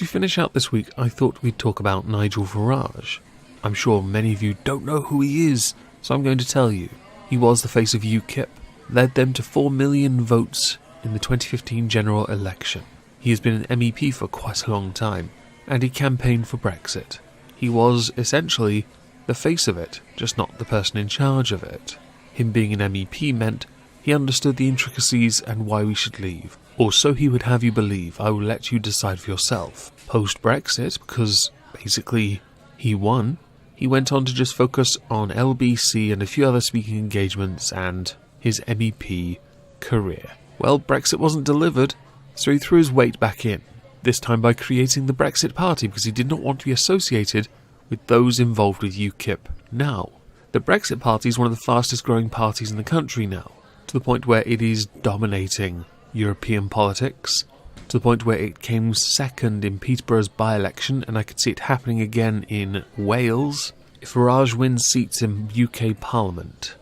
to finish out this week, I thought we'd talk about Nigel Farage. I'm sure many of you don't know who he is, so I'm going to tell you. He was the face of UKIP, led them to 4 million votes in the 2015 general election. He has been an MEP for quite a long time, and he campaigned for Brexit. He was, essentially, the face of it, just not the person in charge of it. Him being an MEP meant he understood the intricacies and why we should leave. Or so he would have you believe. I will let you decide for yourself. Post-Brexit, because basically he won, he went on to just focus on LBC and a few other speaking engagements and his MEP career. Well, Brexit wasn't delivered, so he threw his weight back in, this time by creating the Brexit Party because he did not want to be associated with those involved with UKIP now. The Brexit Party is one of the fastest growing parties in the country now, to the point where it is dominating European politics, to the point where it came second in Peterborough's by-election, and I could see it happening again in Wales. If Farage wins seats in UK Parliament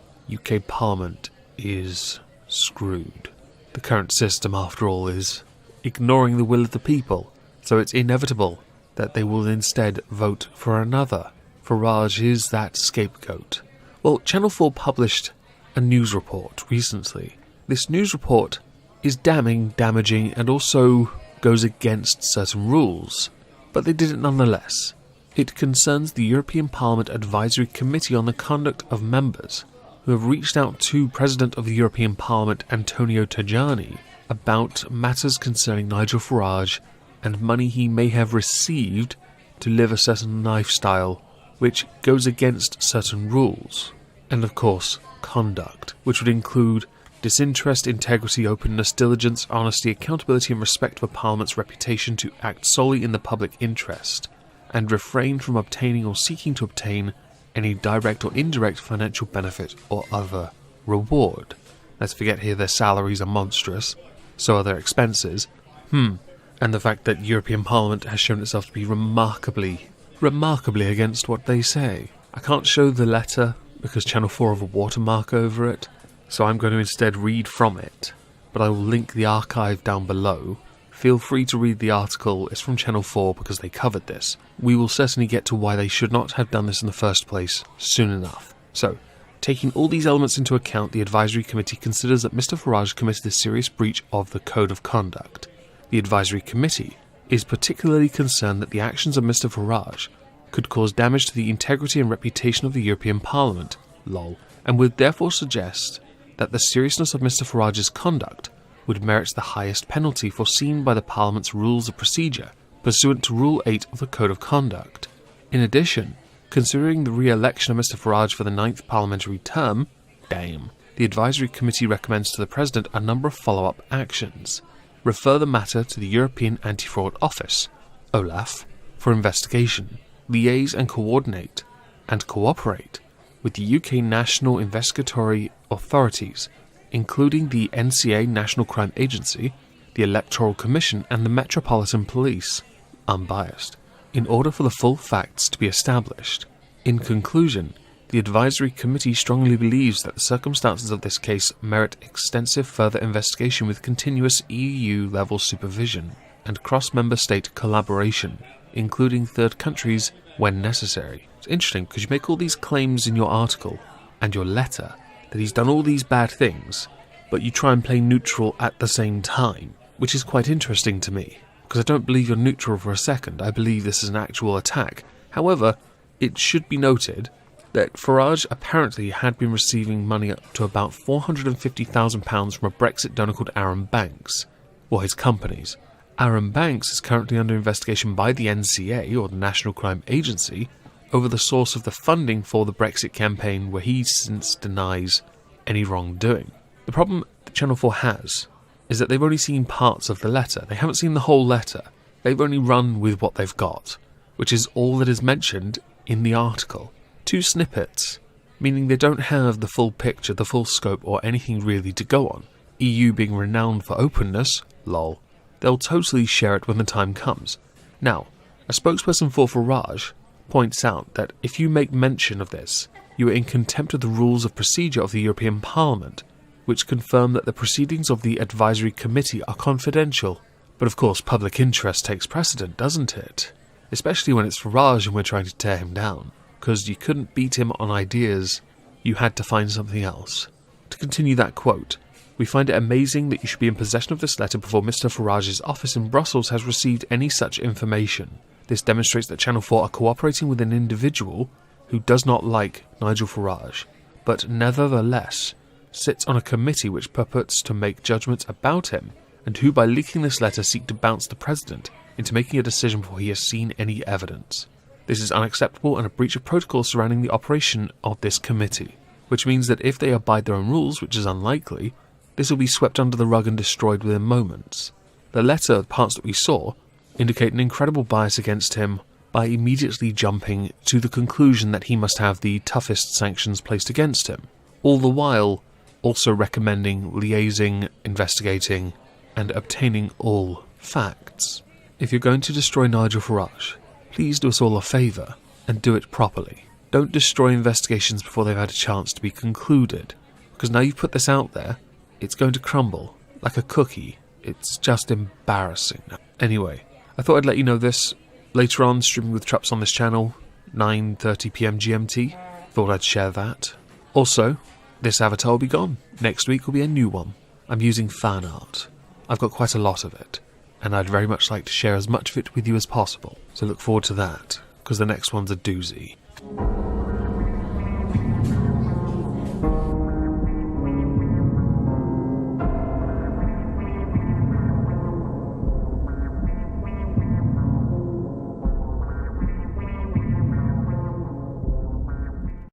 is screwed. The current system, after all, is ignoring the will of the people, so it's inevitable that they will instead vote for another. Farage is that scapegoat. Well, Channel 4 published a news report recently. This news report is damaging, and also goes against certain rules, but they did it nonetheless. It concerns the European Parliament Advisory Committee on the Conduct of Members, who have reached out to President of the European Parliament Antonio Tajani about matters concerning Nigel Farage and money he may have received to live a certain lifestyle which goes against certain rules, and of course conduct, which would include disinterest, integrity, openness, diligence, honesty, accountability and respect for Parliament's reputation to act solely in the public interest, and refrain from obtaining or seeking to obtain any direct or indirect financial benefit or other reward. Let's forget here their salaries are monstrous, so are their expenses. And the fact that European Parliament has shown itself to be remarkably against what they say. I can't show the letter because Channel 4 have a watermark over it, so I'm going to instead read from it, but I will link the archive down below. Feel free to read the article. It's from Channel 4 because they covered this. We will certainly get to why they should not have done this in the first place soon enough. So, taking all these elements into account, the Advisory Committee considers that Mr. Farage committed a serious breach of the Code of Conduct. The Advisory Committee is particularly concerned that the actions of Mr. Farage could cause damage to the integrity and reputation of the European Parliament, and would therefore suggest that the seriousness of Mr. Farage's conduct would merit the highest penalty foreseen by the Parliament's Rules of Procedure, pursuant to Rule 8 of the Code of Conduct. In addition, considering the re-election of Mr. Farage for the 9th parliamentary term, the Advisory Committee recommends to the President a number of follow-up actions. Refer the matter to the European Anti-Fraud Office, OLAF, for investigation. Liaise and coordinate and cooperate with the UK national investigatory authorities, including the NCA National Crime Agency, the Electoral Commission and the Metropolitan Police, unbiased, in order for the full facts to be established. In conclusion, the Advisory Committee strongly believes that the circumstances of this case merit extensive further investigation with continuous EU-level supervision and cross-member state collaboration, including third countries when necessary. It's interesting because you make all these claims in your article and your letter that he's done all these bad things, but you try and play neutral at the same time, which is quite interesting to me, because I don't believe you're neutral for a second. I believe this is an actual attack. However, it should be noted that Farage apparently had been receiving money up to about £450,000 from a Brexit donor called Aaron Banks, or his companies. Aaron Banks is currently under investigation by the NCA, or the National Crime Agency, over the source of the funding for the Brexit campaign, where he since denies any wrongdoing. The problem that Channel 4 has is that they've only seen parts of the letter. They haven't seen the whole letter. They've only run with what they've got, which is all that is mentioned in the article. 2 snippets, meaning they don't have the full picture, the full scope, or anything really to go on. EU being renowned for openness, they'll totally share it when the time comes. Now, a spokesperson for Farage points out that if you make mention of this, you are in contempt of the rules of procedure of the European Parliament, which confirm that the proceedings of the Advisory Committee are confidential. But of course public interest takes precedent, doesn't it? Especially when it's Farage and we're trying to tear him down. Because you couldn't beat him on ideas, you had to find something else. To continue that quote, "We find it amazing that you should be in possession of this letter before Mr. Farage's office in Brussels has received any such information. This demonstrates that Channel 4 are cooperating with an individual who does not like Nigel Farage, but nevertheless sits on a committee which purports to make judgments about him, and who by leaking this letter seek to bounce the President into making a decision before he has seen any evidence. This is unacceptable and a breach of protocol surrounding the operation of this committee, which means that if they abide their own rules, which is unlikely, this will be swept under the rug and destroyed within moments. The letter, the parts that we saw, indicate an incredible bias against him by immediately jumping to the conclusion that he must have the toughest sanctions placed against him, all the while also recommending liaising, investigating, and obtaining all facts. If you're going to destroy Nigel Farage, please do us all a favour and do it properly. Don't destroy investigations before they've had a chance to be concluded, because now you've put this out there, it's going to crumble like a cookie. It's just embarrassing. Anyway, I thought I'd let you know this. Later on, streaming with Trups on this channel, 9:30 PM GMT. Thought I'd share that. Also, this avatar will be gone. Next week will be a new one. I'm using fan art. I've got quite a lot of it, and I'd very much like to share as much of it with you as possible. So look forward to that, because the next one's a doozy.